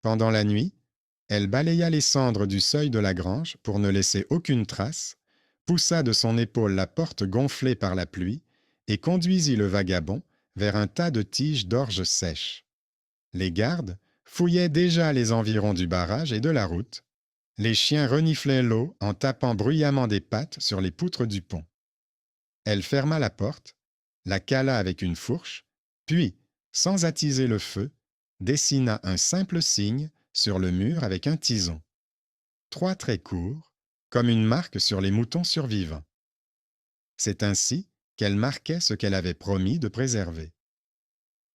Pendant la nuit, elle balaya les cendres du seuil de la grange pour ne laisser aucune trace, poussa de son épaule la porte gonflée par la pluie et conduisit le vagabond vers un tas de tiges d'orge sèches. Les gardes fouillaient déjà les environs du barrage et de la route. Les chiens reniflaient l'eau en tapant bruyamment des pattes sur les poutres du pont. Elle ferma la porte, la cala avec une fourche, puis, sans attiser le feu, dessina un simple signe sur le mur avec un tison. 3 traits courts, comme une marque sur les moutons survivants. C'est ainsi qu'elle marquait ce qu'elle avait promis de préserver.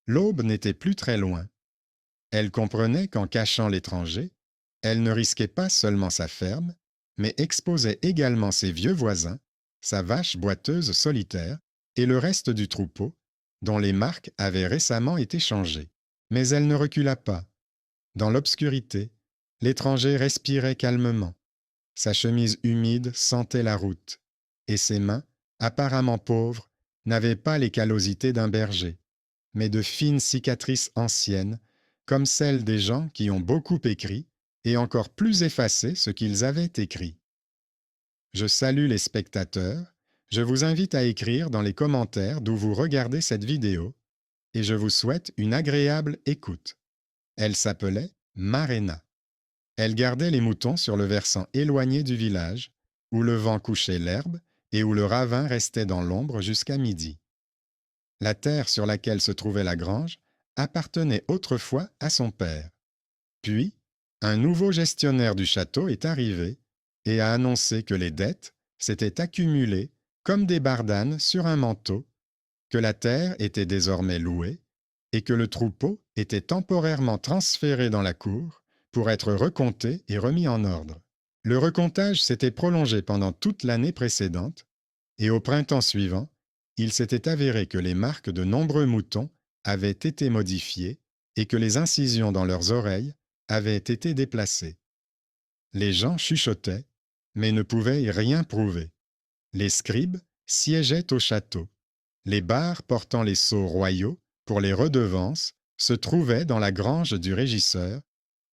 L'aube n'était plus très loin. Elle comprenait qu'en cachant l'étranger, elle ne risquait pas seulement sa ferme, mais exposait également ses vieux voisins, sa vache boiteuse solitaire et le reste du troupeau, dont les marques avaient récemment été changées. Mais elle ne recula pas. Dans l'obscurité, l'étranger respirait calmement. Sa chemise humide sentait la route, et ses mains, apparemment pauvres, n'avaient pas les callosités d'un berger, mais de fines cicatrices anciennes, comme celles des gens qui ont beaucoup écrit et encore plus effacé ce qu'ils avaient écrit. Je salue les spectateurs, je vous invite à écrire dans les commentaires d'où vous regardez cette vidéo, et je vous souhaite une agréable écoute. Elle s'appelait Marena. Elle gardait les moutons sur le versant éloigné du village, où le vent couchait l'herbe et où le ravin restait dans l'ombre jusqu'à midi. La terre sur laquelle se trouvait la grange appartenait autrefois à son père. Puis, un nouveau gestionnaire du château est arrivé et a annoncé que les dettes s'étaient accumulées comme des bardanes sur un manteau, que la terre était désormais louée et que le troupeau était temporairement transféré dans la cour pour être recompté et remis en ordre. Le recomptage s'était prolongé pendant toute l'année précédente, et au printemps suivant, il s'était avéré que les marques de nombreux moutons avaient été modifiées et que les incisions dans leurs oreilles avaient été déplacées. Les gens chuchotaient, mais ne pouvaient rien prouver. Les scribes siégeaient au château. Les barres portant les sceaux royaux pour les redevances se trouvaient dans la grange du régisseur,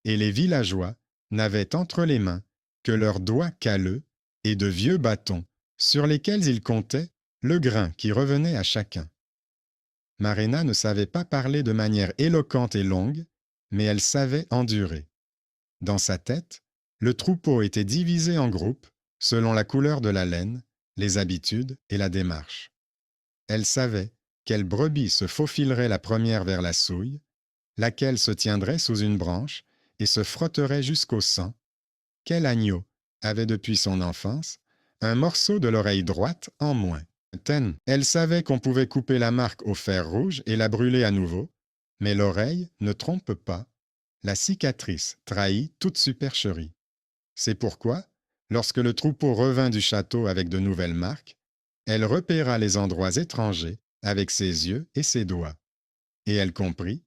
et les villageois n'avaient entre les mains que leurs doigts calleux et de vieux bâtons sur lesquels ils comptaient le grain qui revenait à chacun. Marena ne savait pas parler de manière éloquente et longue, mais elle savait endurer. Dans sa tête, le troupeau était divisé en groupes selon la couleur de la laine, les habitudes et la démarche. Elle savait quelle brebis se faufilerait la première vers la souille, laquelle se tiendrait sous une branche et se frotterait jusqu'au sang, quel agneau avait depuis son enfance un morceau de l'oreille droite en moins. Elle savait qu'on pouvait couper la marque au fer rouge et la brûler à nouveau, mais l'oreille ne trompe pas. La cicatrice trahit toute supercherie. C'est pourquoi, lorsque le troupeau revint du château avec de nouvelles marques, elle repéra les endroits étrangers avec ses yeux et ses doigts. Et elle comprit,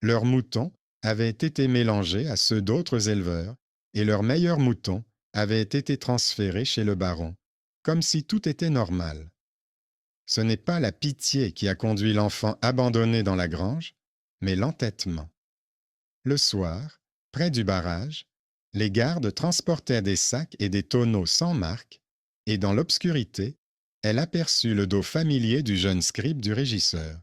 leurs moutons avaient été mélangés à ceux d'autres éleveurs, et leurs meilleurs moutons avaient été transférés chez le baron, comme si tout était normal. Ce n'est pas la pitié qui a conduit l'enfant abandonné dans la grange, mais l'entêtement. Le soir, près du barrage, les gardes transportaient des sacs et des tonneaux sans marque, et dans l'obscurité, elle aperçut le dos familier du jeune scribe du régisseur.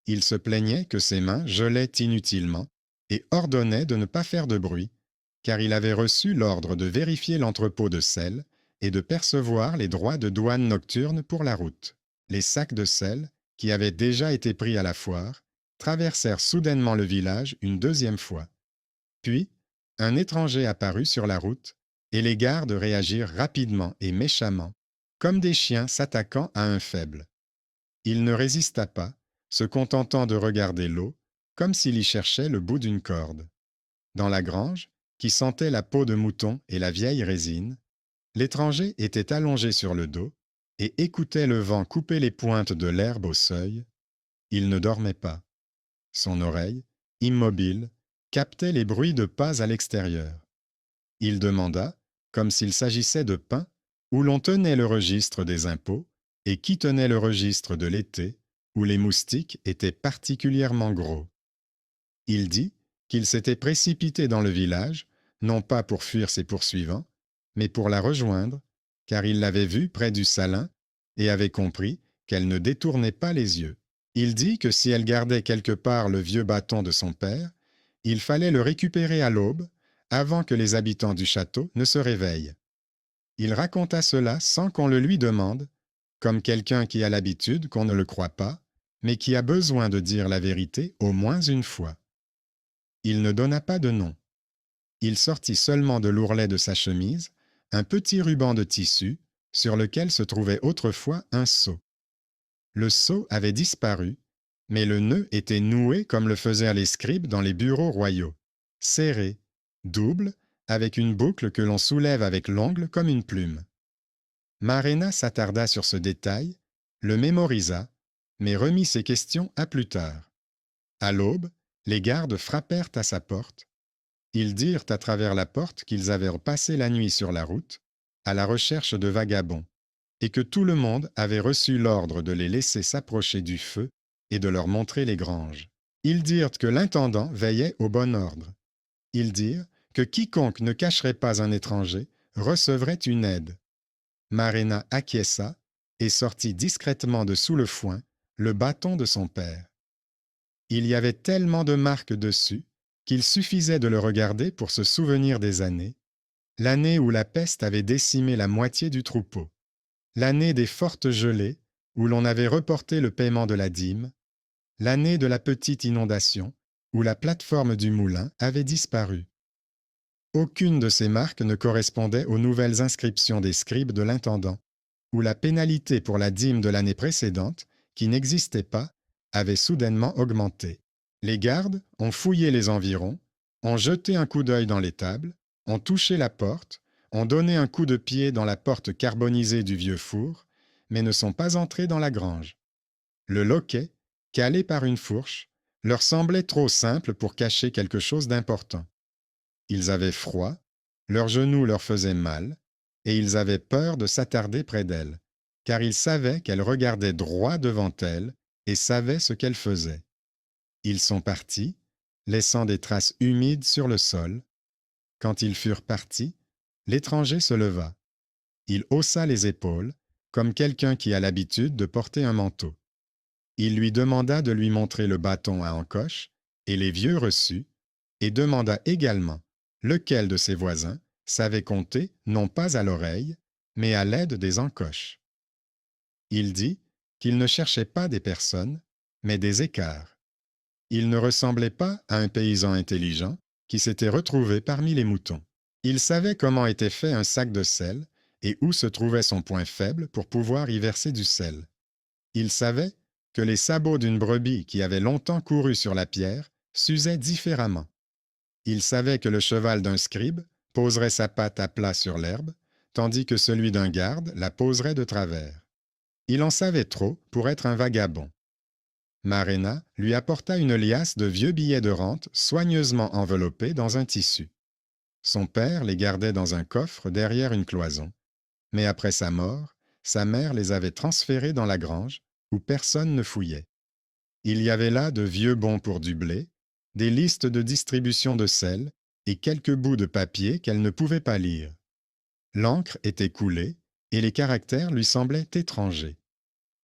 Il se plaignait que ses mains gelaient inutilement et ordonnait de ne pas faire de bruit, car il avait reçu l'ordre de vérifier l'entrepôt de sel et de percevoir les droits de douane nocturne pour la route. Les sacs de sel, qui avaient déjà été pris à la foire, traversèrent soudainement le village une deuxième fois. Puis, un étranger apparut sur la route, et les gardes réagirent rapidement et méchamment, comme des chiens s'attaquant à un faible. Il ne résista pas, se contentant de regarder l'eau, comme s'il y cherchait le bout d'une corde. Dans la grange, qui sentait la peau de mouton et la vieille résine, l'étranger était allongé sur le dos et écoutait le vent couper les pointes de l'herbe au seuil. Il ne dormait pas. Son oreille, immobile, captait les bruits de pas à l'extérieur. Il demanda, comme s'il s'agissait de pain, où l'on tenait le registre des impôts et qui tenait le registre de l'été, où les moustiques étaient particulièrement gros. Il dit qu'il s'était précipité dans le village, non pas pour fuir ses poursuivants, mais pour la rejoindre, car il l'avait vue près du Salin et avait compris qu'elle ne détournait pas les yeux. Il dit que si elle gardait quelque part le vieux bâton de son père, il fallait le récupérer à l'aube, avant que les habitants du château ne se réveillent. Il raconta cela sans qu'on le lui demande, comme quelqu'un qui a l'habitude qu'on ne le croit pas, mais qui a besoin de dire la vérité au moins une fois. Il ne donna pas de nom. Il sortit seulement de l'ourlet de sa chemise un petit ruban de tissu sur lequel se trouvait autrefois un sceau. Le sceau avait disparu, mais le nœud était noué comme le faisaient les scribes dans les bureaux royaux, serré, double, avec une boucle que l'on soulève avec l'ongle comme une plume. Marena s'attarda sur ce détail, le mémorisa, mais remit ses questions à plus tard. À l'aube, les gardes frappèrent à sa porte. Ils dirent à travers la porte qu'ils avaient passé la nuit sur la route, à la recherche de vagabonds, et que tout le monde avait reçu l'ordre de les laisser s'approcher du feu et de leur montrer les granges. Ils dirent que l'intendant veillait au bon ordre. Ils dirent que quiconque ne cacherait pas un étranger recevrait une aide. Marena acquiesça et sortit discrètement de sous le foin le bâton de son père. Il y avait tellement de marques dessus qu'il suffisait de le regarder pour se souvenir des années, l'année où la peste avait décimé la moitié du troupeau, l'année des fortes gelées où l'on avait reporté le paiement de la dîme, l'année de la petite inondation où la plateforme du moulin avait disparu. Aucune de ces marques ne correspondait aux nouvelles inscriptions des scribes de l'intendant, où la pénalité pour la dîme de l'année précédente, qui n'existait pas, avait soudainement augmenté. Les gardes ont fouillé les environs, ont jeté un coup d'œil dans les tables, ont touché la porte, ont donné un coup de pied dans la porte carbonisée du vieux four, mais ne sont pas entrés dans la grange. Le loquet, calé par une fourche, leur semblait trop simple pour cacher quelque chose d'important. Ils avaient froid, leurs genoux leur faisaient mal, et ils avaient peur de s'attarder près d'elle, car ils savaient qu'elle regardait droit devant elle et savait ce qu'elle faisait. Ils sont partis, laissant des traces humides sur le sol. Quand ils furent partis, l'étranger se leva. Il haussa les épaules, comme quelqu'un qui a l'habitude de porter un manteau. Il lui demanda de lui montrer le bâton à encoche et les vieux reçus, et demanda également lequel de ses voisins savait compter non pas à l'oreille, mais à l'aide des encoches. Il dit qu'il ne cherchait pas des personnes, mais des écarts. Il ne ressemblait pas à un paysan intelligent qui s'était retrouvé parmi les moutons. Il savait comment était fait un sac de sel et où se trouvait son point faible pour pouvoir y verser du sel. Il savait que les sabots d'une brebis qui avait longtemps couru sur la pierre s'usaient différemment. Il savait que le cheval d'un scribe poserait sa patte à plat sur l'herbe, tandis que celui d'un garde la poserait de travers. Il en savait trop pour être un vagabond. Marena lui apporta une liasse de vieux billets de rente soigneusement enveloppés dans un tissu. Son père les gardait dans un coffre derrière une cloison, mais après sa mort, sa mère les avait transférés dans la grange, où personne ne fouillait. Il y avait là de vieux bons pour du blé, des listes de distribution de sel et quelques bouts de papier qu'elle ne pouvait pas lire. L'encre était coulée et les caractères lui semblaient étrangers.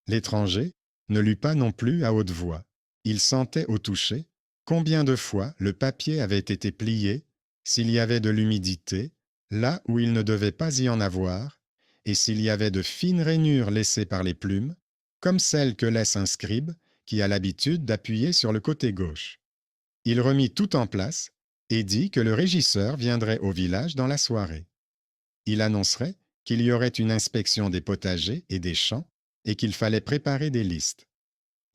L'étranger ne lut pas non plus à haute voix. Il sentait au toucher combien de fois le papier avait été plié, s'il y avait de l'humidité, là où il ne devait pas y en avoir, et s'il y avait de fines rainures laissées par les plumes, comme celles que laisse un scribe qui a l'habitude d'appuyer sur le côté gauche. Il remit tout en place et dit que le régisseur viendrait au village dans la soirée. Il annoncerait qu'il y aurait une inspection des potagers et des champs et qu'il fallait préparer des listes.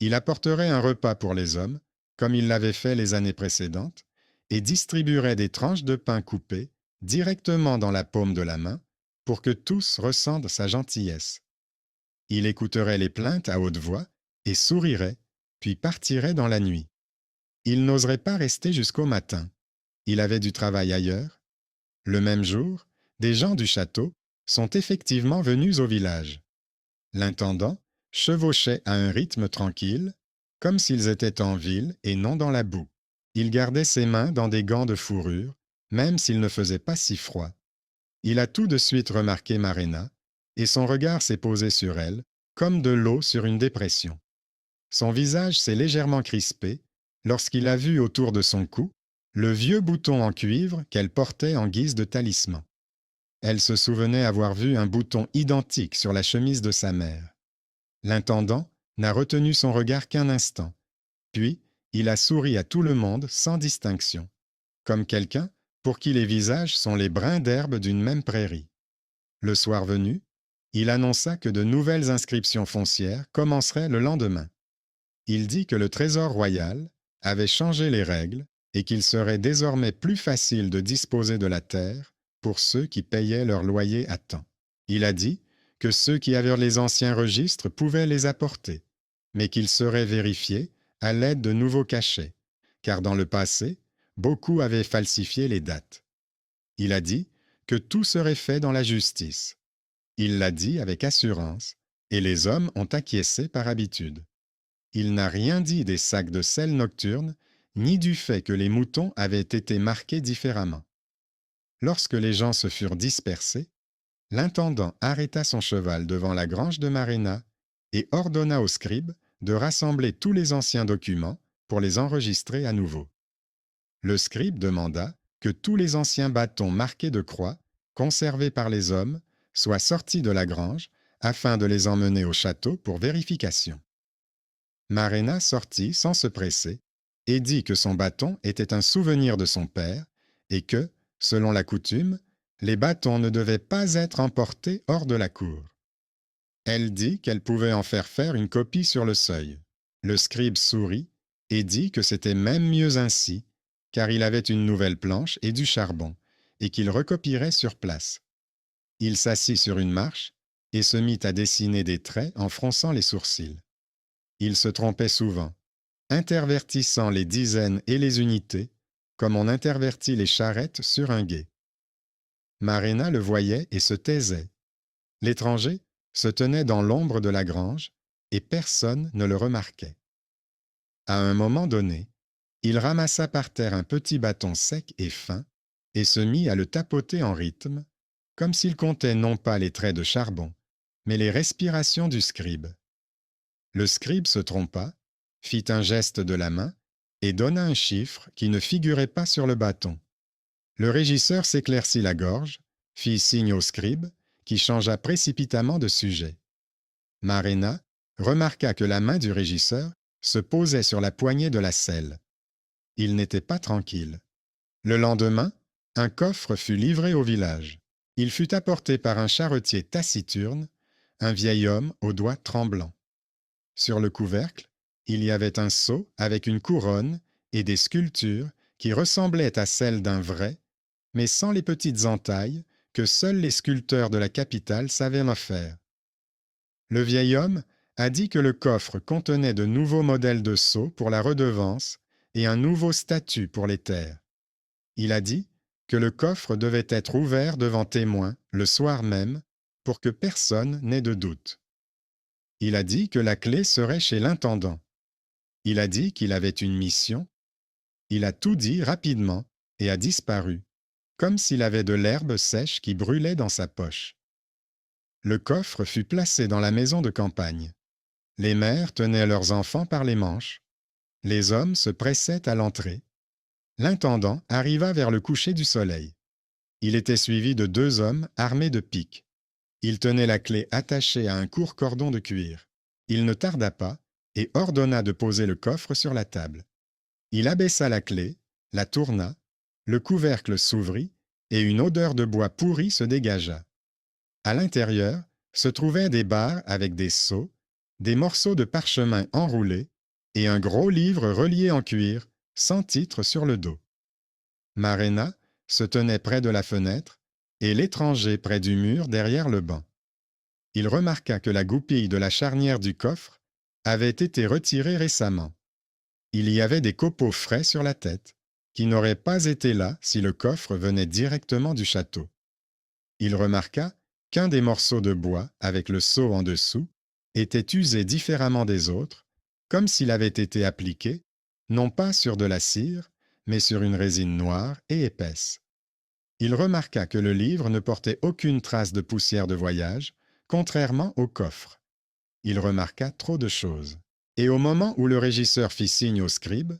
Il apporterait un repas pour les hommes, comme il l'avait fait les années précédentes, et distribuerait des tranches de pain coupées directement dans la paume de la main pour que tous ressentent sa gentillesse. Il écouterait les plaintes à haute voix et sourirait, puis partirait dans la nuit. Il n'oserait pas rester jusqu'au matin. Il avait du travail ailleurs. Le même jour, des gens du château sont effectivement venus au village. L'intendant chevauchait à un rythme tranquille, comme s'ils étaient en ville et non dans la boue. Il gardait ses mains dans des gants de fourrure, même s'il ne faisait pas si froid. Il a tout de suite remarqué Marina, et son regard s'est posé sur elle, comme de l'eau sur une dépression. Son visage s'est légèrement crispé lorsqu'il a vu autour de son cou le vieux bouton en cuivre qu'elle portait en guise de talisman. Elle se souvenait avoir vu un bouton identique sur la chemise de sa mère. L'intendant n'a retenu son regard qu'un instant, puis il a souri à tout le monde sans distinction, comme quelqu'un pour qui les visages sont les brins d'herbe d'une même prairie. Le soir venu, il annonça que de nouvelles inscriptions foncières commenceraient le lendemain. Il dit que le Trésor royal avait changé les règles et qu'il serait désormais plus facile de disposer de la terre pour ceux qui payaient leur loyer à temps. Il a dit que ceux qui avaient les anciens registres pouvaient les apporter, mais qu'ils seraient vérifiés à l'aide de nouveaux cachets, car dans le passé, beaucoup avaient falsifié les dates. Il a dit que tout serait fait dans la justice. Il l'a dit avec assurance, et les hommes ont acquiescé par habitude. Il n'a rien dit des sacs de sel nocturnes, ni du fait que les moutons avaient été marqués différemment. Lorsque les gens se furent dispersés, l'intendant arrêta son cheval devant la grange de Marina et ordonna au scribe de rassembler tous les anciens documents pour les enregistrer à nouveau. Le scribe demanda que tous les anciens bâtons marqués de croix, conservés par les hommes, soient sortis de la grange afin de les emmener au château pour vérification. Marina sortit sans se presser et dit que son bâton était un souvenir de son père et que, selon la coutume, les bâtons ne devaient pas être emportés hors de la cour. Elle dit qu'elle pouvait en faire une copie sur le seuil. Le scribe sourit et dit que c'était même mieux ainsi, car il avait une nouvelle planche et du charbon, et qu'il recopierait sur place. Il s'assit sur une marche et se mit à dessiner des traits en fronçant les sourcils. Il se trompait souvent, intervertissant les dizaines et les unités, comme on intervertit les charrettes sur un gué. Marina le voyait et se taisait. L'étranger se tenait dans l'ombre de la grange, et personne ne le remarquait. À un moment donné, il ramassa par terre un petit bâton sec et fin, et se mit à le tapoter en rythme, comme s'il comptait non pas les traits de charbon, mais les respirations du scribe. Le scribe se trompa, fit un geste de la main et donna un chiffre qui ne figurait pas sur le bâton. Le régisseur s'éclaircit la gorge, fit signe au scribe, qui changea précipitamment de sujet. Marina remarqua que la main du régisseur se posait sur la poignée de la selle. Il n'était pas tranquille. Le lendemain, un coffre fut livré au village. Il fut apporté par un charretier taciturne, un vieil homme aux doigts tremblants. Sur le couvercle, il y avait un sceau avec une couronne et des sculptures qui ressemblaient à celles d'un vrai, mais sans les petites entailles que seuls les sculpteurs de la capitale savaient en faire. Le vieil homme a dit que le coffre contenait de nouveaux modèles de sceaux pour la redevance et un nouveau statut pour les terres. Il a dit que le coffre devait être ouvert devant témoins le soir même pour que personne n'ait de doute. Il a dit que la clé serait chez l'intendant. Il a dit qu'il avait une mission. Il a tout dit rapidement et a disparu, comme s'il avait de l'herbe sèche qui brûlait dans sa poche. Le coffre fut placé dans la maison de campagne. Les mères tenaient leurs enfants par les manches. Les hommes se pressaient à l'entrée. L'intendant arriva vers le coucher du soleil. Il était suivi de 2 hommes armés de pics. Il tenait la clé attachée à un court cordon de cuir. Il ne tarda pas et ordonna de poser le coffre sur la table. Il abaissa la clé, la tourna, le couvercle s'ouvrit et une odeur de bois pourri se dégagea. À l'intérieur se trouvaient des barres avec des sceaux, des morceaux de parchemin enroulés et un gros livre relié en cuir, sans titre sur le dos. Marina se tenait près de la fenêtre et l'étranger près du mur derrière le banc. Il remarqua que la goupille de la charnière du coffre avait été retirée récemment. Il y avait des copeaux frais sur la tête, qui n'auraient pas été là si le coffre venait directement du château. Il remarqua qu'un des morceaux de bois avec le sceau en dessous était usé différemment des autres, comme s'il avait été appliqué, non pas sur de la cire, mais sur une résine noire et épaisse. Il remarqua que le livre ne portait aucune trace de poussière de voyage, contrairement au coffre. Il remarqua trop de choses. Et au moment où le régisseur fit signe au scribe,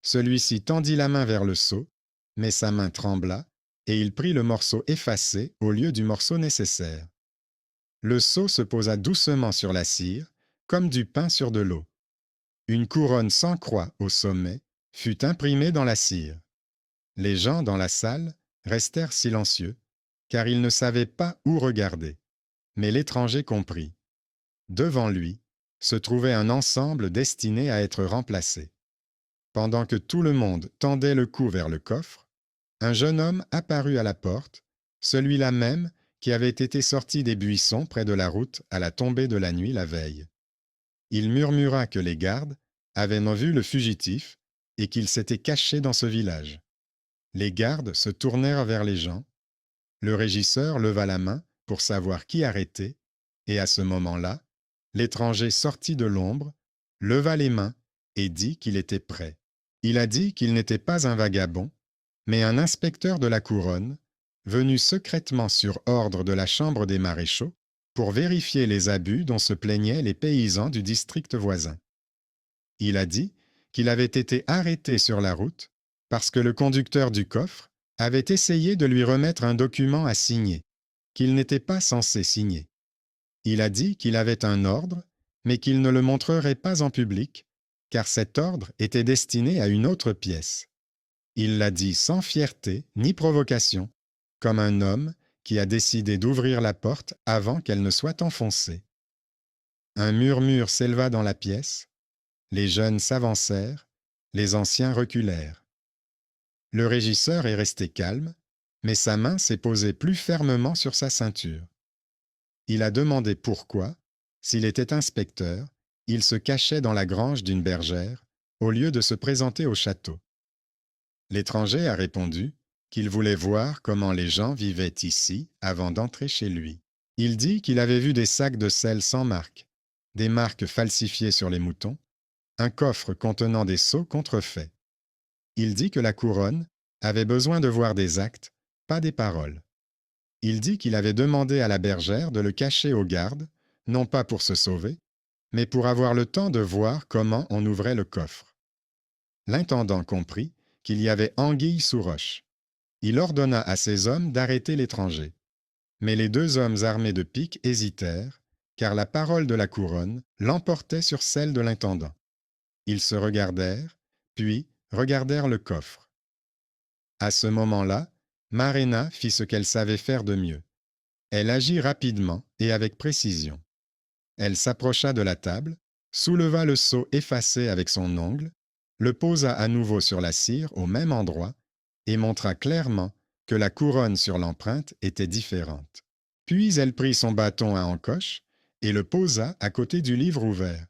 celui-ci tendit la main vers le seau, mais sa main trembla, et il prit le morceau effacé au lieu du morceau nécessaire. Le seau se posa doucement sur la cire, comme du pain sur de l'eau. Une couronne sans croix au sommet fut imprimée dans la cire. Les gens dans la salle restèrent silencieux, car ils ne savaient pas où regarder. Mais l'étranger comprit. Devant lui se trouvait un ensemble destiné à être remplacé. Pendant que tout le monde tendait le cou vers le coffre, un jeune homme apparut à la porte, celui-là même qui avait été sorti des buissons près de la route à la tombée de la nuit la veille. Il murmura que les gardes avaient vu le fugitif et qu'il s'était caché dans ce village. Les gardes se tournèrent vers les gens. Le régisseur leva la main pour savoir qui arrêter, et à ce moment-là, l'étranger sortit de l'ombre, leva les mains et dit qu'il était prêt. Il a dit qu'il n'était pas un vagabond, mais un inspecteur de la couronne, venu secrètement sur ordre de la Chambre des maréchaux pour vérifier les abus dont se plaignaient les paysans du district voisin. Il a dit qu'il avait été arrêté sur la route parce que le conducteur du coffre avait essayé de lui remettre un document à signer, qu'il n'était pas censé signer. Il a dit qu'il avait un ordre, mais qu'il ne le montrerait pas en public, car cet ordre était destiné à une autre pièce. Il l'a dit sans fierté ni provocation, comme un homme qui a décidé d'ouvrir la porte avant qu'elle ne soit enfoncée. Un murmure s'éleva dans la pièce, les jeunes s'avancèrent, les anciens reculèrent. Le régisseur est resté calme, mais sa main s'est posée plus fermement sur sa ceinture. Il a demandé pourquoi, s'il était inspecteur, il se cachait dans la grange d'une bergère, au lieu de se présenter au château. L'étranger a répondu qu'il voulait voir comment les gens vivaient ici avant d'entrer chez lui. Il dit qu'il avait vu des sacs de sel sans marque, des marques falsifiées sur les moutons, un coffre contenant des sceaux contrefaits. Il dit que la couronne avait besoin de voir des actes, pas des paroles. Il dit qu'il avait demandé à la bergère de le cacher aux gardes, non pas pour se sauver, mais pour avoir le temps de voir comment on ouvrait le coffre. L'intendant comprit qu'il y avait anguille sous roche. Il ordonna à ses hommes d'arrêter l'étranger. Mais les deux hommes armés de piques hésitèrent, car la parole de la couronne l'emportait sur celle de l'intendant. Ils se regardèrent, puis regardèrent le coffre. À ce moment-là, Marena fit ce qu'elle savait faire de mieux. Elle agit rapidement et avec précision. Elle s'approcha de la table, souleva le seau effacé avec son ongle, le posa à nouveau sur la cire au même endroit et montra clairement que la couronne sur l'empreinte était différente. Puis elle prit son bâton à encoche et le posa à côté du livre ouvert.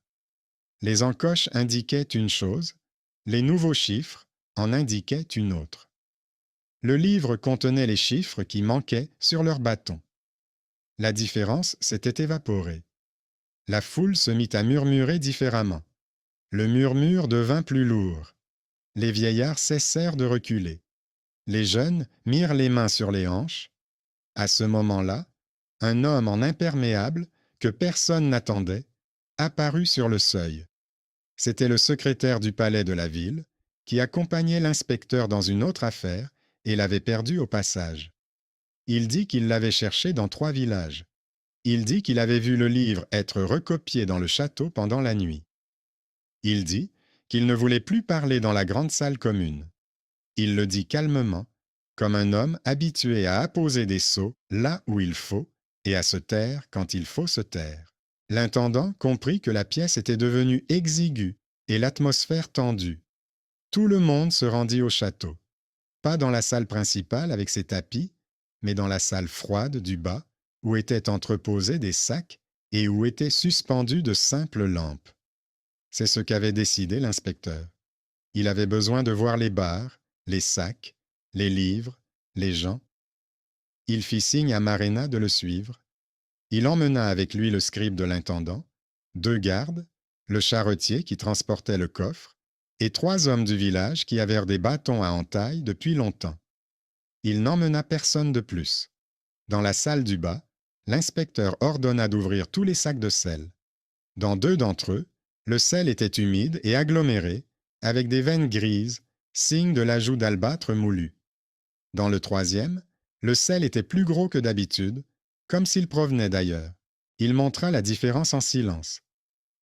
Les encoches indiquaient une chose, les nouveaux chiffres en indiquaient une autre. Le livre contenait les chiffres qui manquaient sur leur bâton. La différence s'était évaporée. La foule se mit à murmurer différemment. Le murmure devint plus lourd. Les vieillards cessèrent de reculer. Les jeunes mirent les mains sur les hanches. À ce moment-là, un homme en imperméable, que personne n'attendait, apparut sur le seuil. C'était le secrétaire du palais de la ville, qui accompagnait l'inspecteur dans une autre affaire et l'avait perdu au passage. Il dit qu'il l'avait cherché dans 3 villages. Il dit qu'il avait vu le livre être recopié dans le château pendant la nuit. Il dit qu'il ne voulait plus parler dans la grande salle commune. Il le dit calmement, comme un homme habitué à apposer des sceaux là où il faut et à se taire quand il faut se taire. L'intendant comprit que la pièce était devenue exiguë et l'atmosphère tendue. Tout le monde se rendit au château. Pas dans la salle principale avec ses tapis, mais dans la salle froide du bas, où étaient entreposés des sacs et où étaient suspendues de simples lampes. C'est ce qu'avait décidé l'inspecteur. Il avait besoin de voir les barres, les sacs, les livres, les gens. Il fit signe à Marena de le suivre. Il emmena avec lui le scribe de l'intendant, 2 gardes, le charretier qui transportait le coffre, et 3 hommes du village qui avaient des bâtons à entaille depuis longtemps. Il n'emmena personne de plus. Dans la salle du bas, l'inspecteur ordonna d'ouvrir tous les sacs de sel. Dans 2 d'entre eux, le sel était humide et aggloméré, avec des veines grises, signe de l'ajout d'albâtre moulu. Dans le 3e, le sel était plus gros que d'habitude, comme s'il provenait d'ailleurs. Il montra la différence en silence.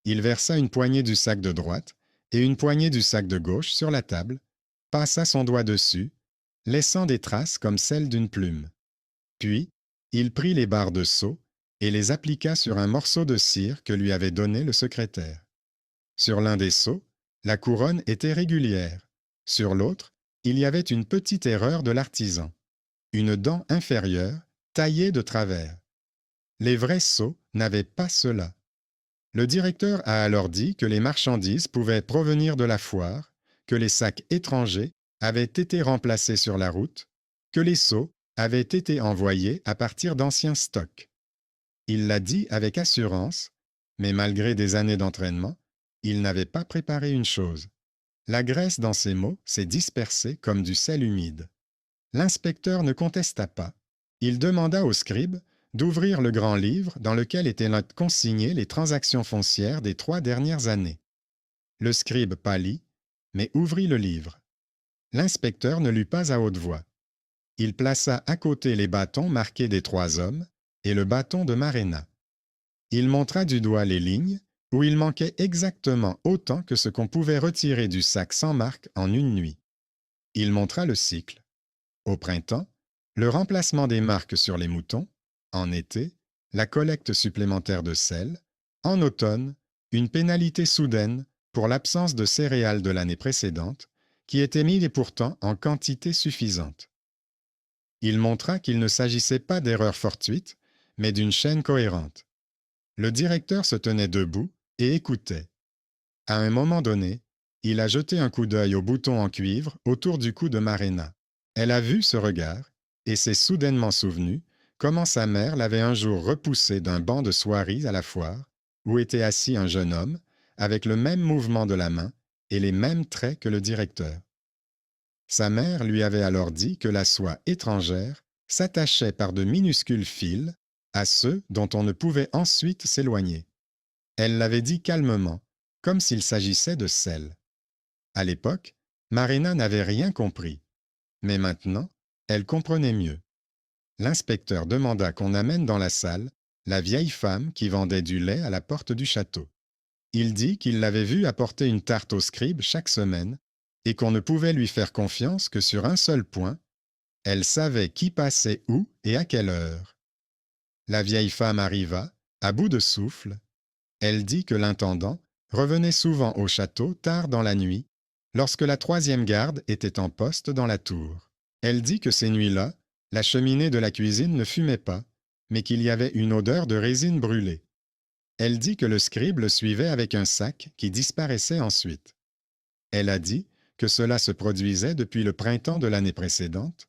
Il versa une poignée du sac de droite et une poignée du sac de gauche sur la table, passa son doigt dessus, laissant des traces comme celles d'une plume. Puis, il prit les barres de sceau et les appliqua sur un morceau de cire que lui avait donné le secrétaire. Sur l'un des sceaux, la couronne était régulière. Sur l'autre, il y avait une petite erreur de l'artisan. Une dent inférieure, taillée de travers. Les vrais sceaux n'avaient pas cela. Le directeur a alors dit que les marchandises pouvaient provenir de la foire, que les sacs étrangers avaient été remplacés sur la route, que les sceaux avaient été envoyés à partir d'anciens stocks. Il l'a dit avec assurance, mais malgré des années d'entraînement, il n'avait pas préparé une chose. La graisse dans ses mots s'est dispersée comme du sel humide. L'inspecteur ne contesta pas. Il demanda au scribe d'ouvrir le grand livre dans lequel étaient consignées les transactions foncières des 3 dernières années. Le scribe pâlit, mais ouvrit le livre. L'inspecteur ne lut pas à haute voix. Il plaça à côté les bâtons marqués des 3 hommes et le bâton de Marena. Il montra du doigt les lignes où il manquait exactement autant que ce qu'on pouvait retirer du sac sans marque en une nuit. Il montra le cycle. Au printemps, le remplacement des marques sur les moutons. En été, la collecte supplémentaire de sel. En automne, une pénalité soudaine pour l'absence de céréales de l'année précédente, qui était mise et pourtant en quantité suffisante. Il montra qu'il ne s'agissait pas d'erreurs fortuites, mais d'une chaîne cohérente. Le directeur se tenait debout et écoutait. À un moment donné, il a jeté un coup d'œil au bouton en cuivre autour du cou de Marena. Elle a vu ce regard et s'est soudainement souvenue comment sa mère l'avait un jour repoussé d'un banc de soieries à la foire, où était assis un jeune homme, avec le même mouvement de la main et les mêmes traits que le directeur. Sa mère lui avait alors dit que la soie étrangère s'attachait par de minuscules fils à ceux dont on ne pouvait ensuite s'éloigner. Elle l'avait dit calmement, comme s'il s'agissait de sel. À l'époque, Marena n'avait rien compris, mais maintenant, elle comprenait mieux. L'inspecteur demanda qu'on amène dans la salle la vieille femme qui vendait du lait à la porte du château. Il dit qu'il l'avait vue apporter une tarte au scribe chaque semaine et qu'on ne pouvait lui faire confiance que sur un seul point, elle savait qui passait où et à quelle heure. La vieille femme arriva, à bout de souffle. Elle dit que l'intendant revenait souvent au château tard dans la nuit, lorsque la 3e garde était en poste dans la tour. Elle dit que ces nuits-là, la cheminée de la cuisine ne fumait pas, mais qu'il y avait une odeur de résine brûlée. Elle dit que le scribe le suivait avec un sac qui disparaissait ensuite. Elle a dit que cela se produisait depuis le printemps de l'année précédente,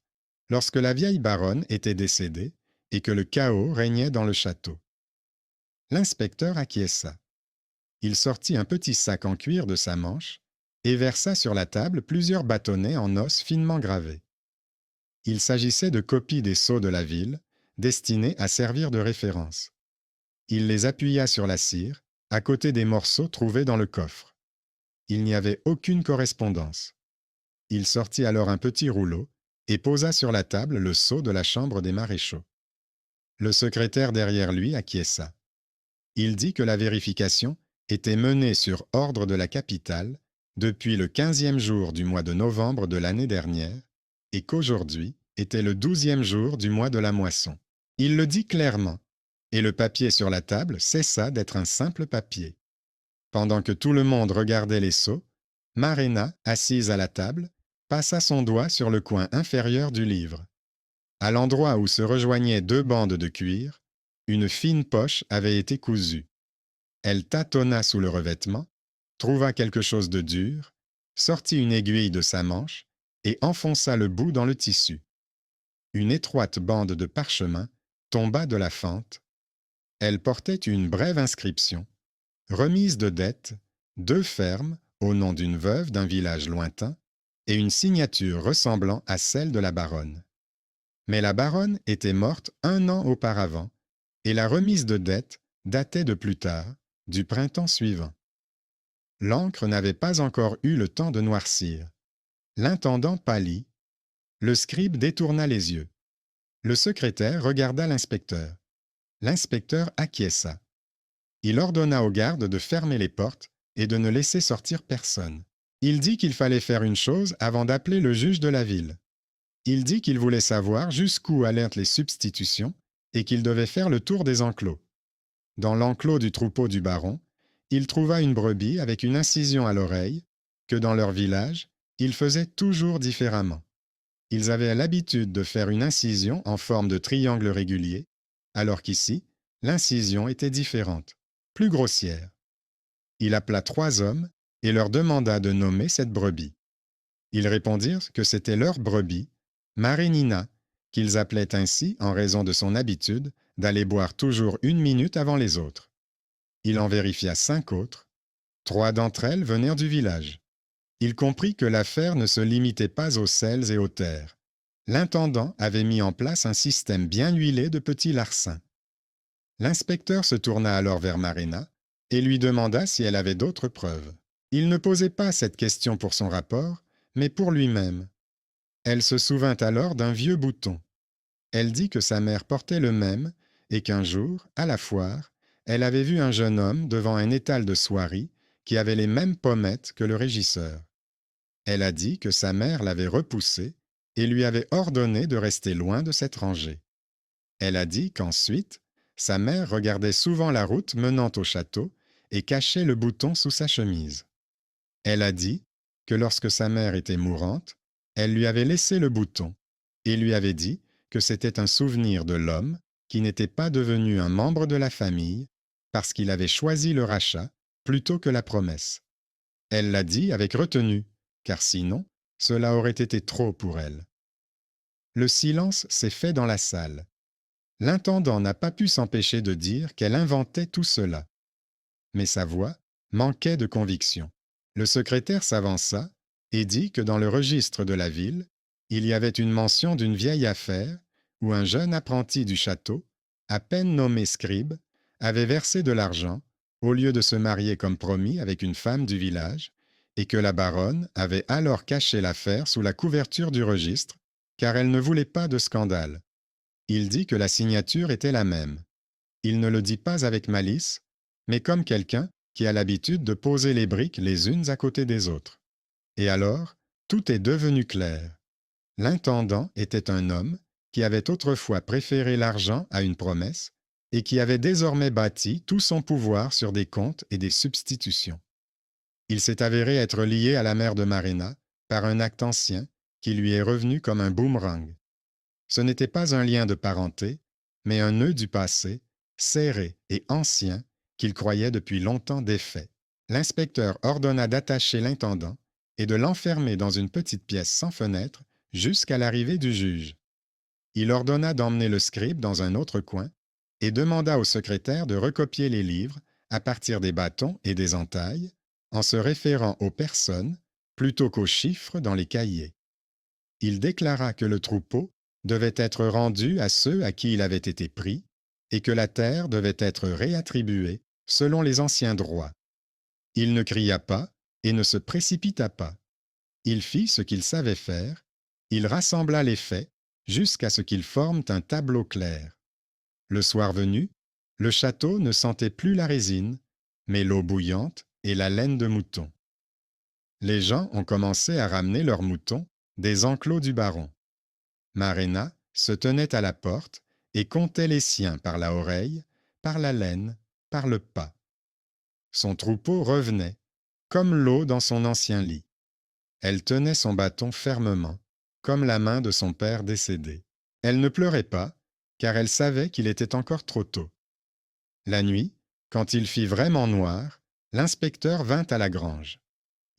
lorsque la vieille baronne était décédée et que le chaos régnait dans le château. L'inspecteur acquiesça. Il sortit un petit sac en cuir de sa manche et versa sur la table plusieurs bâtonnets en os finement gravés. Il s'agissait de copies des sceaux de la ville, destinés à servir de référence. Il les appuya sur la cire, à côté des morceaux trouvés dans le coffre. Il n'y avait aucune correspondance. Il sortit alors un petit rouleau et posa sur la table le sceau de la chambre des maréchaux. Le secrétaire derrière lui acquiesça. Il dit que la vérification était menée sur ordre de la capitale depuis le 15e jour du mois de novembre de l'année dernière et qu'aujourd'hui était le 12e jour du mois de la moisson. Il le dit clairement, et le papier sur la table cessa d'être un simple papier. Pendant que tout le monde regardait les sceaux, Marena, assise à la table, passa son doigt sur le coin inférieur du livre. À l'endroit où se rejoignaient 2 bandes de cuir, une fine poche avait été cousue. Elle tâtonna sous le revêtement, trouva quelque chose de dur, sortit une aiguille de sa manche et enfonça le bout dans le tissu. Une étroite bande de parchemin tomba de la fente. Elle portait une brève inscription. Remise de dette, 2 fermes, au nom d'une veuve d'un village lointain, et une signature ressemblant à celle de la baronne. Mais la baronne était morte 1 an auparavant, et la remise de dette datait de plus tard, du printemps suivant. L'encre n'avait pas encore eu le temps de noircir. L'intendant pâlit. Le scribe détourna les yeux. Le secrétaire regarda l'inspecteur. L'inspecteur acquiesça. Il ordonna aux gardes de fermer les portes et de ne laisser sortir personne. Il dit qu'il fallait faire une chose avant d'appeler le juge de la ville. Il dit qu'il voulait savoir jusqu'où allèrent les substitutions et qu'il devait faire le tour des enclos. Dans l'enclos du troupeau du baron, il trouva une brebis avec une incision à l'oreille, que dans leur village, ils faisaient toujours différemment. Ils avaient l'habitude de faire une incision en forme de triangle régulier, alors qu'ici, l'incision était différente, plus grossière. Il appela 3 hommes et leur demanda de nommer cette brebis. Ils répondirent que c'était leur brebis, Marénina, qu'ils appelaient ainsi en raison de son habitude d'aller boire toujours 1 minute avant les autres. Il en vérifia 5 autres. 3 d'entre elles venèrent du village. Il comprit que l'affaire ne se limitait pas aux sels et aux terres. L'intendant avait mis en place un système bien huilé de petits larcins. L'inspecteur se tourna alors vers Marina et lui demanda si elle avait d'autres preuves. Il ne posait pas cette question pour son rapport, mais pour lui-même. Elle se souvint alors d'un vieux bouton. Elle dit que sa mère portait le même et qu'un jour, à la foire, elle avait vu un jeune homme devant un étal de soierie qui avait les mêmes pommettes que le régisseur. Elle a dit que sa mère l'avait repoussé et lui avait ordonné de rester loin de cette rangée. Elle a dit qu'ensuite, sa mère regardait souvent la route menant au château et cachait le bouton sous sa chemise. Elle a dit que lorsque sa mère était mourante, elle lui avait laissé le bouton et lui avait dit que c'était un souvenir de l'homme qui n'était pas devenu un membre de la famille parce qu'il avait choisi le rachat plutôt que la promesse. Elle l'a dit avec retenue, car sinon, cela aurait été trop pour elle. Le silence s'est fait dans la salle. L'intendant n'a pas pu s'empêcher de dire qu'elle inventait tout cela. Mais sa voix manquait de conviction. Le secrétaire s'avança et dit que dans le registre de la ville, il y avait une mention d'une vieille affaire où un jeune apprenti du château, à peine nommé scribe, avait versé de l'argent au lieu de se marier comme promis avec une femme du village, et que la baronne avait alors caché l'affaire sous la couverture du registre, car elle ne voulait pas de scandale. Il dit que la signature était la même. Il ne le dit pas avec malice, mais comme quelqu'un qui a l'habitude de poser les briques les unes à côté des autres. Et alors, tout est devenu clair. L'intendant était un homme qui avait autrefois préféré l'argent à une promesse et qui avait désormais bâti tout son pouvoir sur des comptes et des substitutions. Il s'est avéré être lié à la mère de Marina par un acte ancien qui lui est revenu comme un boomerang. Ce n'était pas un lien de parenté, mais un nœud du passé, serré et ancien, qu'il croyait depuis longtemps défait. L'inspecteur ordonna d'attacher l'intendant et de l'enfermer dans une petite pièce sans fenêtre jusqu'à l'arrivée du juge. Il ordonna d'emmener le scribe dans un autre coin et demanda au secrétaire de recopier les livres à partir des bâtons et des entailles, en se référant aux personnes plutôt qu'aux chiffres dans les cahiers. Il déclara que le troupeau devait être rendu à ceux à qui il avait été pris et que la terre devait être réattribuée selon les anciens droits. Il ne cria pas et ne se précipita pas. Il fit ce qu'il savait faire, il rassembla les faits jusqu'à ce qu'ils forment un tableau clair. Le soir venu, le château ne sentait plus la résine, mais l'eau bouillante et la laine de mouton. Les gens ont commencé à ramener leurs moutons des enclos du baron. Marina se tenait à la porte et comptait les siens par la oreille, par la laine, par le pas. Son troupeau revenait, comme l'eau dans son ancien lit. Elle tenait son bâton fermement, comme la main de son père décédé. Elle ne pleurait pas, car elle savait qu'il était encore trop tôt. La nuit, quand il fit vraiment noir, l'inspecteur vint à la grange.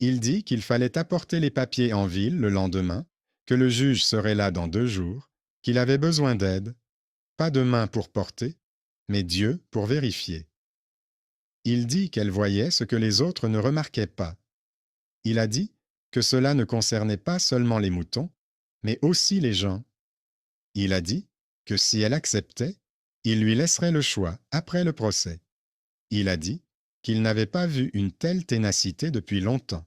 Il dit qu'il fallait apporter les papiers en ville le lendemain, que le juge serait là dans 2 jours, qu'il avait besoin d'aide, pas de main pour porter, mais Dieu pour vérifier. Il dit qu'elle voyait ce que les autres ne remarquaient pas. Il a dit que cela ne concernait pas seulement les moutons, mais aussi les gens. Il a dit que si elle acceptait, il lui laisserait le choix après le procès. Il a dit qu'il n'avait pas vu une telle ténacité depuis longtemps.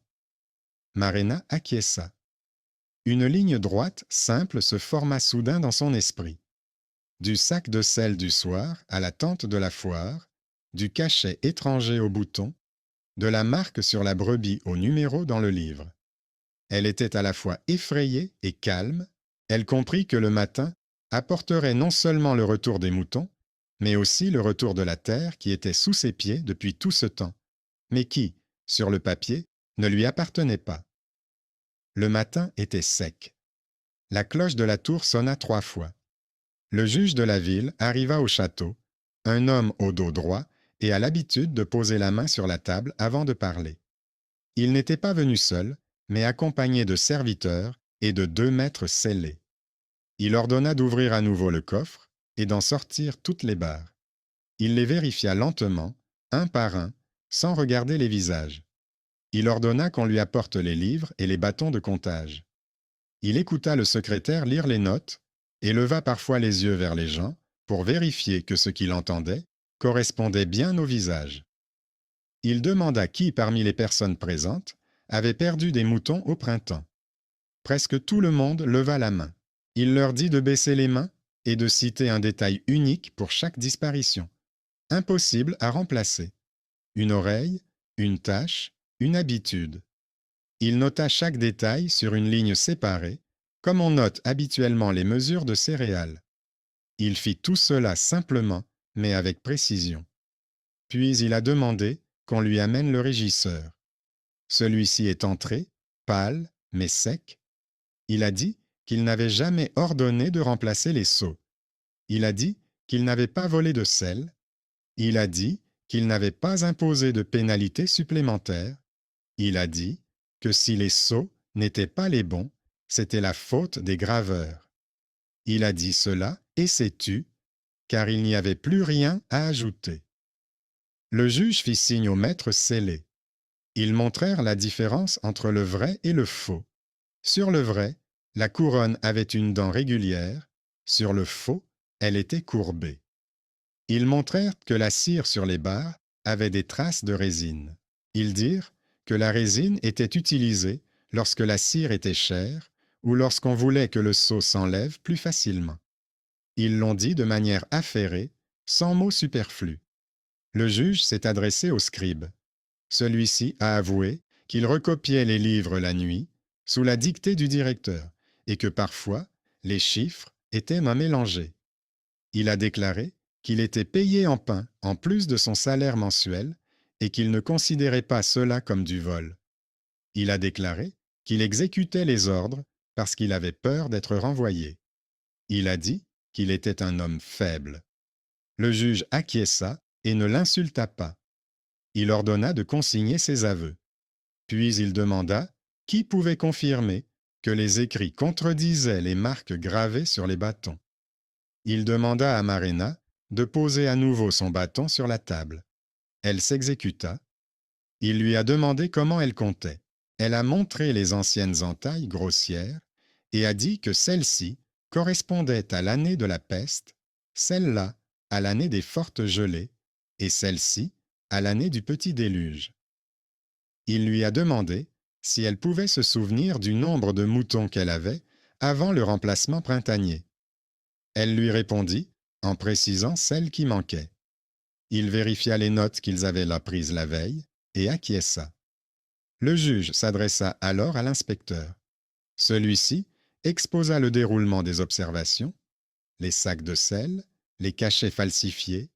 Marena acquiesça. Une ligne droite, simple, se forma soudain dans son esprit. Du sac de sel du soir à la tente de la foire, du cachet étranger au bouton, de la marque sur la brebis au numéro dans le livre. Elle était à la fois effrayée et calme. Elle comprit que le matin apporterait non seulement le retour des moutons, mais aussi le retour de la terre qui était sous ses pieds depuis tout ce temps, mais qui, sur le papier, ne lui appartenait pas. Le matin était sec. La cloche de la tour sonna 3 fois. Le juge de la ville arriva au château, un homme au dos droit et à l'habitude de poser la main sur la table avant de parler. Il n'était pas venu seul, mais accompagné de serviteurs et de 2 maîtres scellés. Il ordonna d'ouvrir à nouveau le coffre et d'en sortir toutes les barres. Il les vérifia lentement, un par un, sans regarder les visages. Il ordonna qu'on lui apporte les livres et les bâtons de comptage. Il écouta le secrétaire lire les notes et leva parfois les yeux vers les gens pour vérifier que ce qu'il entendait correspondait bien au visage. Il demanda qui parmi les personnes présentes avait perdu des moutons au printemps. Presque tout le monde leva la main. Il leur dit de baisser les mains et de citer un détail unique pour chaque disparition. Impossible à remplacer. Une oreille, une tache, une habitude. Il nota chaque détail sur une ligne séparée, comme on note habituellement les mesures de céréales. Il fit tout cela simplement, mais avec précision. Puis il a demandé qu'on lui amène le régisseur. Celui-ci est entré, pâle, mais sec. Il a dit qu'il n'avait jamais ordonné de remplacer les seaux. Il a dit qu'il n'avait pas volé de sel. Il a dit qu'il n'avait pas imposé de pénalité supplémentaire. Il a dit que si les seaux n'étaient pas les bons, c'était la faute des graveurs. Il a dit cela et s'est tu, car il n'y avait plus rien à ajouter. Le juge fit signe aux maîtres scellés. Ils montrèrent la différence entre le vrai et le faux. Sur le vrai, la couronne avait une dent régulière, sur le faux, elle était courbée. Ils montrèrent que la cire sur les barres avait des traces de résine. Ils dirent que la résine était utilisée lorsque la cire était chère ou lorsqu'on voulait que le sceau s'enlève plus facilement. Ils l'ont dit de manière affairée, sans mots superflus. Le juge s'est adressé au scribe. Celui-ci a avoué qu'il recopiait les livres la nuit, sous la dictée du directeur, et que parfois, les chiffres étaient mélangés. Il a déclaré qu'il était payé en pain en plus de son salaire mensuel et qu'il ne considérait pas cela comme du vol. Il a déclaré qu'il exécutait les ordres parce qu'il avait peur d'être renvoyé. Il a dit qu'il était un homme faible. Le juge acquiesça et ne l'insulta pas. Il ordonna de consigner ses aveux. Puis il demanda qui pouvait confirmer que les écrits contredisaient les marques gravées sur les bâtons. Il demanda à Marena de poser à nouveau son bâton sur la table. Elle s'exécuta. Il lui a demandé comment elle comptait. Elle a montré les anciennes entailles grossières et a dit que celle-ci correspondait à l'année de la peste, celle-là à l'année des fortes gelées et celle-ci à l'année du petit déluge. Il lui a demandé si elle pouvait se souvenir du nombre de moutons qu'elle avait avant le remplacement printanier. Elle lui répondit en précisant celles qui manquaient. Il vérifia les notes qu'ils avaient là prises la veille et acquiesça. Le juge s'adressa alors à l'inspecteur. Celui-ci exposa le déroulement des observations, les sacs de sel, les cachets falsifiés,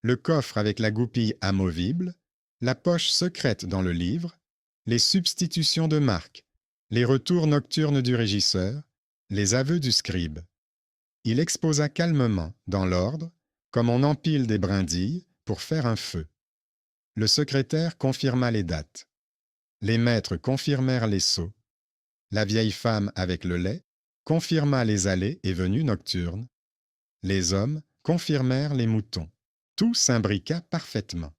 le coffre avec la goupille amovible, la poche secrète dans le livre, les substitutions de marque, les retours nocturnes du régisseur, les aveux du scribe. Il exposa calmement, dans l'ordre, comme on empile des brindilles pour faire un feu. Le secrétaire confirma les dates. Les maîtres confirmèrent les sceaux. La vieille femme avec le lait confirma les allées et venues nocturnes. Les hommes confirmèrent les moutons. Tout s'imbriqua parfaitement.